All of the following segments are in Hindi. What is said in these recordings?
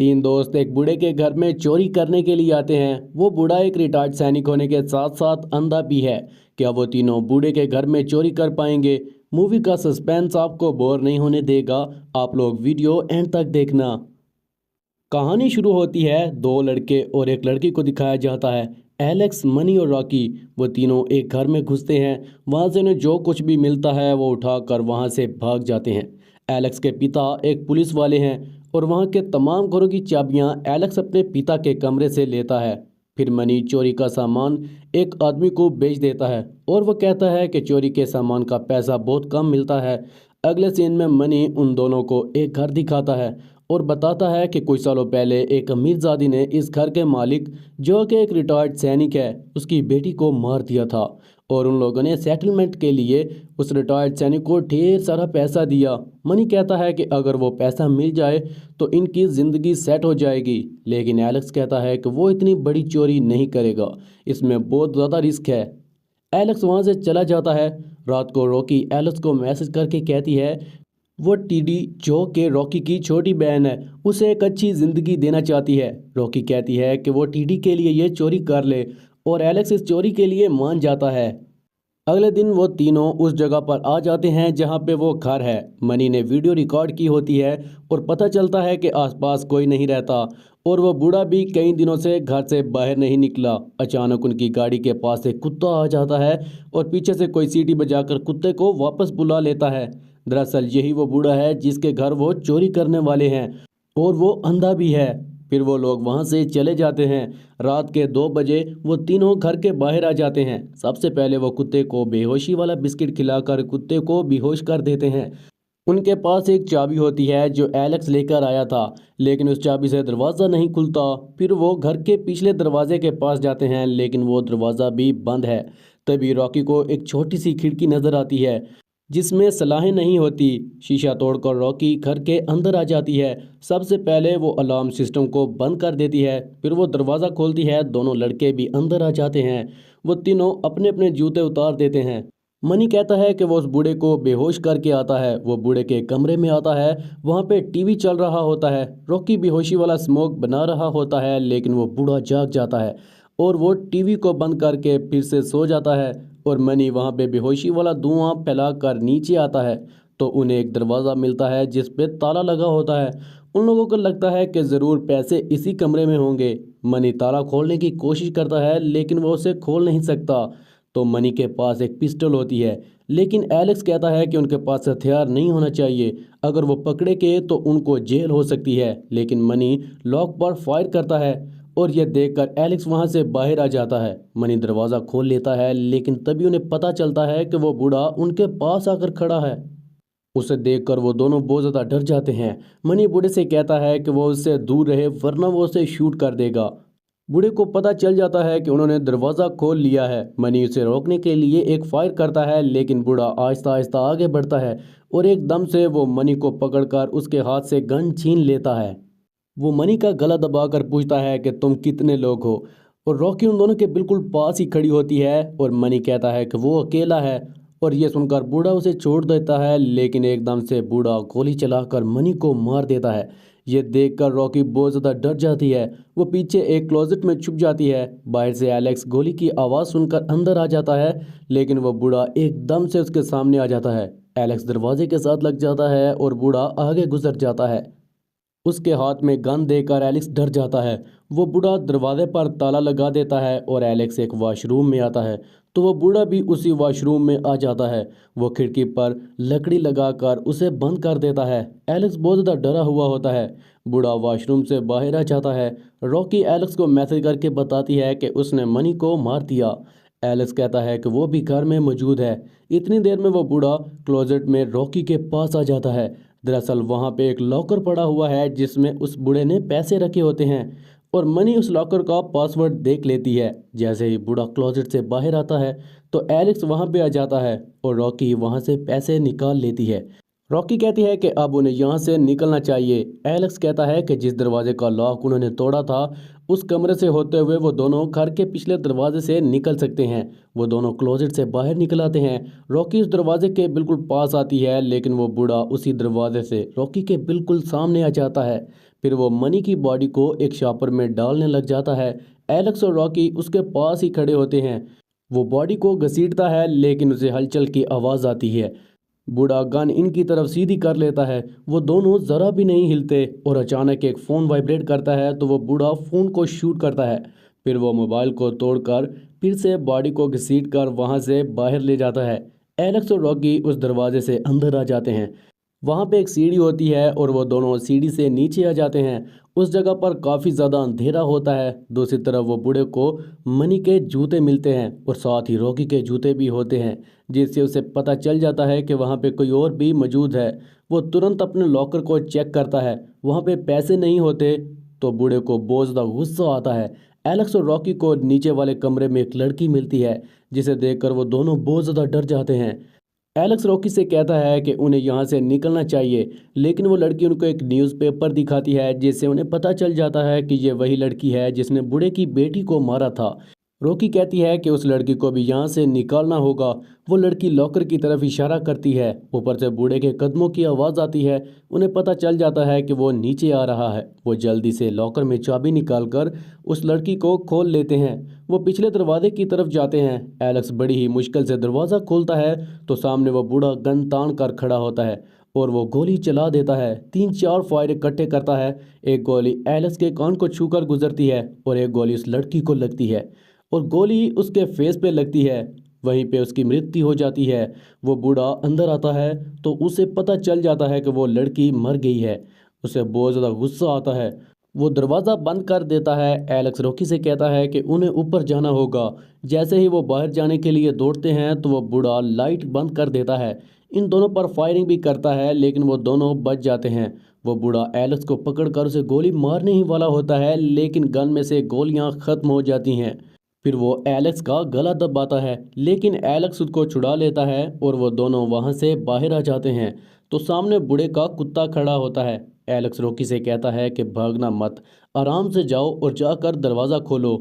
तीन दोस्त एक बूढ़े के घर में चोरी करने के लिए आते हैं। वो बूढ़ा एक रिटायर्ड सैनिक होने के साथ साथ अंधा भी है। क्या वो तीनों बूढ़े के घर में चोरी कर पाएंगे? मूवी का सस्पेंस आपको बोर नहीं होने देगा। आप लोग वीडियो एंड तक देखना। कहानी शुरू होती है, दो लड़के और एक लड़की को दिखाया जाता है। एलेक्स, मनी और रॉकी। वो तीनों एक घर में घुसते हैं। वहां से उन्हें जो कुछ भी मिलता है वो उठाकर वहां से भाग जाते हैं। एलेक्स के पिता एक पुलिस वाले हैं और वहां के तमाम घरों की चाबियां एलेक्स अपने पिता के कमरे से लेता है। फिर मनी चोरी का सामान एक आदमी को बेच देता है और वो कहता है कि चोरी के सामान का पैसा बहुत कम मिलता है। अगले सीन में मनी उन दोनों को एक घर दिखाता है और बताता है कि कुछ सालों पहले एक अमीरजादी ने इस घर के मालिक, जो कि एक रिटायर्ड सैनिक है, उसकी बेटी को मार दिया था और उन लोगों ने सेटलमेंट के लिए उस रिटायर्ड सैनिक को ढेर सारा पैसा दिया। मनी कहता है कि अगर वो पैसा मिल जाए तो इनकी ज़िंदगी सेट हो जाएगी, लेकिन एलेक्स कहता है कि वो इतनी बड़ी चोरी नहीं करेगा, इसमें बहुत ज़्यादा रिस्क है। एलेक्स वहाँ से चला जाता है। रात को रॉकी एलेक्स को मैसेज करके कहती है वो टीडी, जो कि रॉकी की छोटी बहन है, उसे एक अच्छी ज़िंदगी देना चाहती है। रॉकी कहती है कि वो टीडी के लिए ये चोरी कर ले और एलेक्स इस चोरी के लिए मान जाता है। अगले दिन वो तीनों उस जगह पर आ जाते हैं जहाँ पे वो घर है। मनी ने वीडियो रिकॉर्ड की होती है और पता चलता है कि आसपास कोई नहीं रहता और वो बूढ़ा भी कई दिनों से घर से बाहर नहीं निकला। अचानक उनकी गाड़ी के पास एक कुत्ता आ जाता है और पीछे से कोई सीटी बजाकर कुत्ते को वापस बुला लेता है। दरअसल यही वो बूढ़ा है जिसके घर वो चोरी करने वाले हैं और वो अंधा भी है। फिर वो लोग वहां से चले जाते हैं। रात के 2 बजे वो तीनों घर के बाहर आ जाते हैं। सबसे पहले वो कुत्ते को बेहोशी वाला बिस्किट खिलाकर कुत्ते को बेहोश कर देते हैं। उनके पास एक चाबी होती है जो एलेक्स लेकर आया था, लेकिन उस चाबी से दरवाज़ा नहीं खुलता। फिर वो घर के पिछले दरवाजे के पास जाते हैं, लेकिन वो दरवाज़ा भी बंद है। तभी रॉकी को एक छोटी सी खिड़की नज़र आती है जिसमें सलाहें नहीं होती। शीशा तोड़कर रॉकी घर के अंदर आ जाती है। सबसे पहले वो अलार्म सिस्टम को बंद कर देती है, फिर वो दरवाज़ा खोलती है। दोनों लड़के भी अंदर आ जाते हैं। वो तीनों अपने अपने जूते उतार देते हैं। मनी कहता है कि वो उस बूढ़े को बेहोश करके आता है। वो बूढ़े के कमरे में आता है, वहाँ पे टीवी चल रहा होता है। रॉकी बेहोशी वाला स्मोक बना रहा होता है, लेकिन वो बूढ़ा जाग जाता है और वो टीवी को बंद करके फिर से सो जाता है। और मनी वहाँ पे बेहोशी वाला धुआं फैलाकर नीचे आता है तो उन्हें एक दरवाज़ा मिलता है जिस पे ताला लगा होता है। उन लोगों को लगता है कि ज़रूर पैसे इसी कमरे में होंगे। मनी ताला खोलने की कोशिश करता है लेकिन वो उसे खोल नहीं सकता। तो मनी के पास एक पिस्टल होती है, लेकिन एलेक्स कहता है कि उनके पास हथियार नहीं होना चाहिए, अगर वो पकड़े गए तो उनको जेल हो सकती है। लेकिन मनी लॉक पर फायर करता है और यह देखकर एलेक्स वहां से बाहर आ जाता है। मनी दरवाज़ा खोल लेता है, लेकिन तभी उन्हें पता चलता है कि वो बूढ़ा उनके पास आकर खड़ा है। उसे देखकर वो दोनों बहुत ज़्यादा डर जाते हैं। मनी बूढ़े से कहता है कि वो उससे दूर रहे वरना वो उसे शूट कर देगा। बूढ़े को पता चल जाता है कि उन्होंने दरवाज़ा खोल लिया है। मनी उसे रोकने के लिए एक फायर करता है, लेकिन बूढ़ा आहिस्ता आहिस्ता आगे बढ़ता है और एकदम से वो मनी को पकड़कर उसके हाथ से गन छीन लेता है। वो मनी का गला दबाकर पूछता है कि तुम कितने लोग हो, और रॉकी उन दोनों के बिल्कुल पास ही खड़ी होती है और मनी कहता है कि वो अकेला है। और ये सुनकर बूढ़ा उसे छोड़ देता है, लेकिन एकदम से बूढ़ा गोली चलाकर मनी को मार देता है। ये देखकर रॉकी बहुत ज़्यादा डर जाती है। वो पीछे एक क्लोजेट में छुप जाती है। बाहर से एलेक्स गोली की आवाज़ सुनकर अंदर आ जाता है, लेकिन वो बूढ़ा एकदम से उसके सामने आ जाता है। एलेक्स दरवाजे के साथ लग जाता है और बूढ़ा आगे गुजर जाता है। उसके हाथ में गन देकर एलेक्स डर जाता है। वो बूढ़ा दरवाजे पर ताला लगा देता है और एलेक्स एक वॉशरूम में आता है तो वो बूढ़ा भी उसी वॉशरूम में आ जाता है। वो खिड़की पर लकड़ी लगाकर उसे बंद कर देता है। एलेक्स बहुत ज़्यादा डरा हुआ होता है। बूढ़ा वॉशरूम से बाहर आ जाता है। रॉकी एलेक्स को मैसेज करके बताती है कि उसने मनी को मार दिया। एलेक्स कहता है कि वो भी घर में मौजूद है। इतनी देर में वो बूढ़ा क्लोजेट में रॉकी के पास आ जाता है। दरअसल वहाँ पे एक लॉकर पड़ा हुआ है जिसमें उस बूढ़े ने पैसे रखे होते हैं और मनी उस लॉकर का पासवर्ड देख लेती है। जैसे ही बूढ़ा क्लोजेट से बाहर आता है तो एलेक्स वहाँ पे आ जाता है और रॉकी वहाँ से पैसे निकाल लेती है। रॉकी कहती है कि अब उन्हें यहाँ से निकलना चाहिए। एलेक्स कहता है कि जिस दरवाजे का लॉक उन्होंने तोड़ा था उस कमरे से होते हुए वो दोनों घर के पिछले दरवाजे से निकल सकते हैं। वो दोनों क्लोजेट से बाहर निकल आते हैं। रॉकी उस दरवाजे के बिल्कुल पास आती है लेकिन वो बूढ़ा उसी दरवाजे से रॉकी के बिल्कुल सामने आ जाता है। फिर वो मनी की बॉडी को एक शॉपर में डालने लग जाता है। एलेक्स और रॉकी उसके पास ही खड़े होते हैं। वो बॉडी को घसीटता है लेकिन उसे हलचल की आवाज़ आती है। बूढ़ा गन इनकी तरफ सीधी कर लेता है। वो दोनों ज़रा भी नहीं हिलते और अचानक एक फ़ोन वाइब्रेट करता है तो वो बूढ़ा फ़ोन को शूट करता है। फिर वो मोबाइल को तोड़कर फिर से बॉडी को घसीट कर वहाँ से बाहर ले जाता है। एलेक्स और रॉकी उस दरवाजे से अंदर आ जाते हैं। वहाँ पे एक सीढ़ी होती है और वो दोनों सीढ़ी से नीचे आ जाते हैं। उस जगह पर काफ़ी ज़्यादा अंधेरा होता है। दूसरी तरफ वो बूढ़े को मनी के जूते मिलते हैं और साथ ही रॉकी के जूते भी होते हैं, जिससे उसे पता चल जाता है कि वहाँ पे कोई और भी मौजूद है। वो तुरंत अपने लॉकर को चेक करता है, वहाँ पे पैसे नहीं होते तो बूढ़े को बहुत ज़्यादा गुस्सा आता है। एलेक्स और रॉकी को नीचे वाले कमरे में एक लड़की मिलती है, जिसे देखकर वो दोनों बहुत ज़्यादा डर जाते हैं। एलेक्स रॉकी से कहता है कि उन्हें यहाँ से निकलना चाहिए, लेकिन वो लड़की उनको एक न्यूज़पेपर दिखाती है जिससे उन्हें पता चल जाता है कि ये वही लड़की है जिसने बूढ़े की बेटी को मारा था। रॉकी कहती है कि उस लड़की को भी यहाँ से निकालना होगा। वो लड़की लॉकर की तरफ इशारा करती है। ऊपर से बूढ़े के कदमों की आवाज़ आती है। उन्हें पता चल जाता है कि वो नीचे आ रहा है। वो जल्दी से लॉकर में चाबी निकालकर उस लड़की को खोल लेते हैं। वो पिछले दरवाजे की तरफ जाते हैं। एलेक्स बड़ी ही मुश्किल से दरवाज़ा खोलता है तो सामने वो बूढ़ा गन तान कर खड़ा होता है और वो गोली चला देता है। 3-4 फायर इकट्ठे करता है। एक गोली एलेक्स के कान को छूकर गुजरती है और एक गोली उस लड़की को लगती है और गोली उसके फेस पे लगती है। वहीं पे उसकी मृत्यु हो जाती है। वो बूढ़ा अंदर आता है तो उसे पता चल जाता है कि वो लड़की मर गई है। उसे बहुत ज़्यादा गुस्सा आता है। वो दरवाज़ा बंद कर देता है। एलेक्स रॉकी से कहता है कि उन्हें ऊपर जाना होगा। जैसे ही वो बाहर जाने के लिए दौड़ते हैं तो वो बूढ़ा लाइट बंद कर देता है। इन दोनों पर फायरिंग भी करता है लेकिन वो दोनों बच जाते हैं। वो बूढ़ा एलेक्स को पकड़कर उसे गोली मारने ही वाला होता है लेकिन गन में से गोलियां ख़त्म हो जाती हैं। फिर वो एलेक्स का गला दबाता है लेकिन एलेक्स उसको छुड़ा लेता है और वो दोनों वहाँ से बाहर आ जाते हैं तो सामने बूढ़े का कुत्ता खड़ा होता है। एलेक्स रॉकी से कहता है कि भागना मत, आराम से जाओ और जाकर दरवाज़ा खोलो।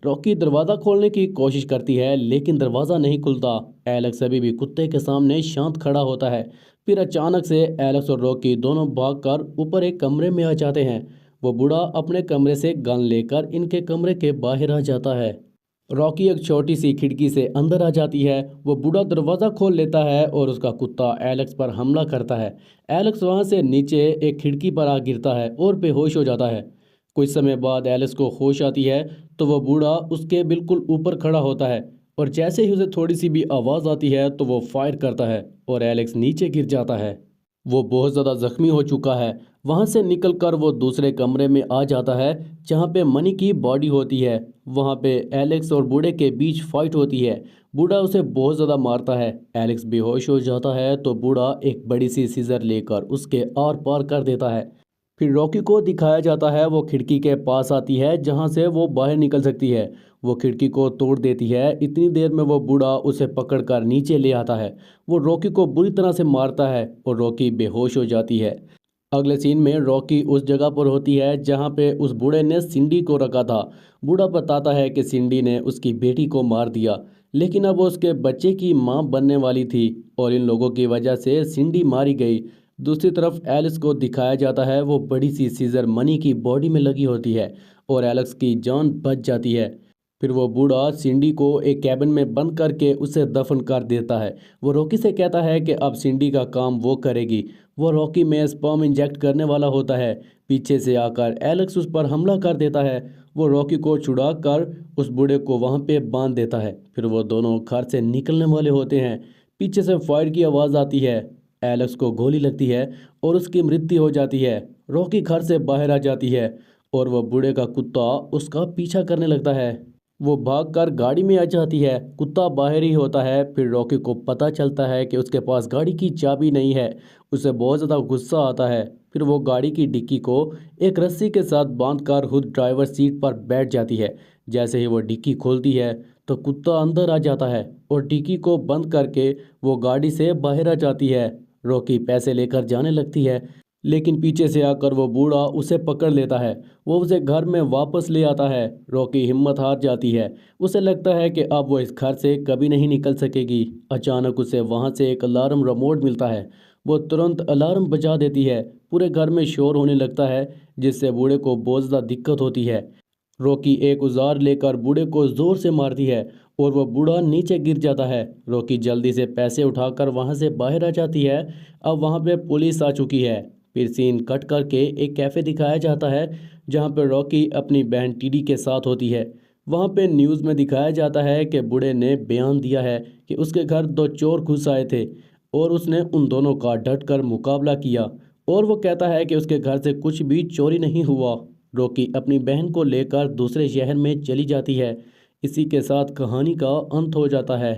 रॉकी दरवाज़ा खोलने की कोशिश करती है लेकिन दरवाज़ा नहीं खुलता। एलेक्स अभी भी कुत्ते के सामने शांत खड़ा होता है। फिर अचानक से एलेक्स और रॉकी दोनों भागकर ऊपर एक कमरे में आ जाते हैं। वो बूढ़ा अपने कमरे से गन लेकर इनके कमरे के बाहर आ जाता है। रॉकी एक छोटी सी खिड़की से अंदर आ जाती है। वो बूढ़ा दरवाज़ा खोल लेता है और उसका कुत्ता एलेक्स पर हमला करता है। एलेक्स वहाँ से नीचे एक खिड़की पर आ गिरता है और बेहोश हो जाता है। कुछ समय बाद एलेक्स को होश आती है तो वह बूढ़ा उसके बिल्कुल ऊपर खड़ा होता है और जैसे ही उसे थोड़ी सी भी आवाज़ आती है तो वो फायर करता है और एलेक्स नीचे गिर जाता है। वो बहुत ज़्यादा ज़ख्मी हो चुका है। वहाँ से निकलकर वो दूसरे कमरे में आ जाता है जहाँ पे मनी की बॉडी होती है। वहाँ पे एलेक्स और बूढ़े के बीच फाइट होती है। बूढ़ा उसे बहुत ज़्यादा मारता है। एलेक्स बेहोश हो जाता है तो बूढ़ा एक बड़ी सी सीजर लेकर उसके आर पार कर देता है। फिर रॉकी को दिखाया जाता है वो खिड़की के पास आती है जहाँ से वो बाहर निकल सकती है। वो खिड़की को तोड़ देती है। इतनी देर में वो बूढ़ा उसे पकड़कर नीचे ले आता है। वो रॉकी को बुरी तरह से मारता है और रॉकी बेहोश हो जाती है। अगले सीन में रॉकी उस जगह पर होती है जहाँ पे उस बूढ़े ने सिंडी को रखा था। बूढ़ा बताता है कि सिंडी ने उसकी बेटी को मार दिया लेकिन अब वो उसके बच्चे की माँ बनने वाली थी और इन लोगों की वजह से सिंडी मारी गई। दूसरी तरफ एलेक्स को दिखाया जाता है वो बड़ी सी सीजर मनी की बॉडी में लगी होती है और एलेक्स की जान बच जाती है। फिर वो बूढ़ा सिंडी को एक कैबिन में बंद करके उसे दफन कर देता है। वो रॉकी से कहता है कि अब सिंडी का काम वो करेगी। वो रॉकी में स्पर्म इंजेक्ट करने वाला होता है। पीछे से आकर एलेक्स उस पर हमला कर देता है। वो रॉकी को छुड़ा कर उस बूढ़े को वहाँ पे बांध देता है। फिर वो दोनों घर से निकलने वाले होते हैं। पीछे से फायर की आवाज़ आती है। एलेक्स को गोली लगती है और उसकी मृत्यु हो जाती है। रॉकी घर से बाहर आ जाती है और वह बूढ़े का कुत्ता उसका पीछा करने लगता है। वो भागकर गाड़ी में आ जाती है। कुत्ता बाहर ही होता है। फिर रॉकी को पता चलता है कि उसके पास गाड़ी की चाबी नहीं है। उसे बहुत ज़्यादा गुस्सा आता है। फिर वो गाड़ी की डिक्की को एक रस्सी के साथ बांधकर खुद ड्राइवर सीट पर बैठ जाती है। जैसे ही वो डिक्की खोलती है तो कुत्ता अंदर आ जाता है और डिक्की को बंद करके वो गाड़ी से बाहर आ जाती है। रॉकी पैसे लेकर जाने लगती है, लेकिन पीछे से आकर वो बूढ़ा उसे पकड़ लेता है। वो उसे घर में वापस ले आता है। रॉकी हिम्मत हार जाती है। उसे लगता है कि अब वो इस घर से कभी नहीं निकल सकेगी। अचानक उसे वहाँ से एक अलार्म रिमोट मिलता है। वो तुरंत अलार्म बजा देती है। पूरे घर में शोर होने लगता है, जिससे बूढ़े को बहुत ज़्यादा दिक्कत होती है। रॉकी एक औजार लेकर बूढ़े को जोर से मारती है और वह बूढ़ा नीचे गिर जाता है। रॉकी जल्दी से पैसे उठाकर वहां से बाहर आ जाती है। अब वहां पे पुलिस आ चुकी है। फिर सीन कट करके एक कैफ़े दिखाया जाता है, जहां पर रॉकी अपनी बहन टीडी के साथ होती है। वहां पे न्यूज़ में दिखाया जाता है कि बूढ़े ने बयान दिया है कि उसके घर दो चोर घुस आए थे और उसने उन दोनों का डट कर मुकाबला किया, और वो कहता है कि उसके घर से कुछ भी चोरी नहीं हुआ। रॉकी अपनी बहन को लेकर दूसरे शहर में चली जाती है। इसी के साथ कहानी का अंत हो जाता है।